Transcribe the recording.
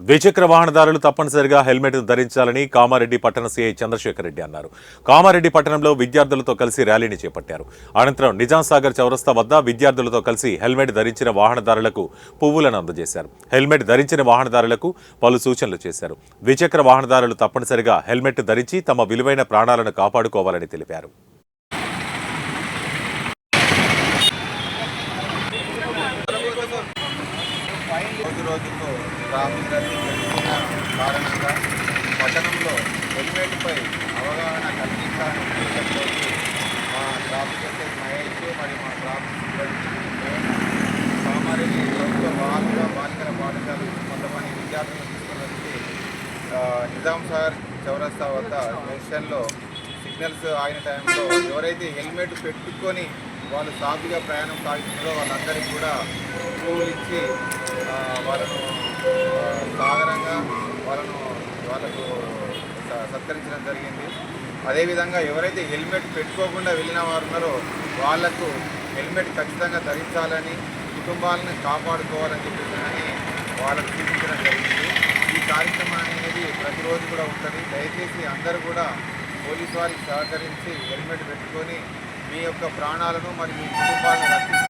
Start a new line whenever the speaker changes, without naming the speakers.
ద్విచక్ర వాహనదారులు తప్పనిసరిగా హెల్మెట్ ధరించాలని కామారెడ్డి పట్టణ సీఐ చంద్రశేఖర్ రెడ్డి అన్నారు. కామారెడ్డి పట్టణంలో విద్యార్థులతో కలిసి ర్యాలీని చేపట్టారు. అనంతరం నిజాంసాగర్ చౌరస్తా వద్ద విద్యార్థులతో కలిసి హెల్మెట్ ధరించిన వాహనదారులకు పువ్వులను అందజేశారు. హెల్మెట్ ధరించిన వాహనదారులకు పలు సూచనలు చేశారు. ద్విచక్ర వాహనదారులు తప్పనిసరిగా హెల్మెట్ ధరించి తమ విలువైన ప్రాణాలను కాపాడుకోవాలని తెలిపారు.
రోజుకు ట్రాఫిక్ రద్దీ పెరిగిన కారణంగా పట్టణంలో హెల్మెట్పై అవగాహన కల్పించాలని ఉద్దేశంతో మా ట్రాఫిక్ ఎస్ఐ మహేష్ మరియు మా ట్రాఫిక్ సిబ్బంది కామారెడ్డి ప్రభుత్వ బాలికల పాఠశాల కొంతమంది విద్యార్థులను తీసుకుని వచ్చి నిజాంసాగర్ చౌరస్తా వద్ద జంక్షన్లో సిగ్నల్స్ ఆగిన టైంలో ఎవరైతే హెల్మెట్ పెట్టుకొని వాళ్ళు సాఫీగా ప్రయాణం సాగిస్తున్నారో వాళ్ళందరికీ కూడా పువ్వులు ఇచ్చి వాళ్ళను సాగరంగా వాళ్ళకు సత్కరించడం జరిగింది. అదేవిధంగా ఎవరైతే హెల్మెట్ పెట్టుకోకుండా వెళ్ళిన వారు ఉన్నారో వాళ్లకు హెల్మెట్ ఖచ్చితంగా ధరించాలని, కుటుంబాలను కాపాడుకోవాలని చెప్పేసి వాళ్ళకు సూచించడం జరిగింది. ఈ కార్యక్రమం అనేది ప్రతిరోజు కూడా ఉంటుంది. దయచేసి అందరూ కూడా పోలీసు వారికి సహకరించి హెల్మెట్ పెట్టుకొని మీ యొక్క ప్రాణాలను మరియు మీ కుటుంబాలను రక్షించాలి.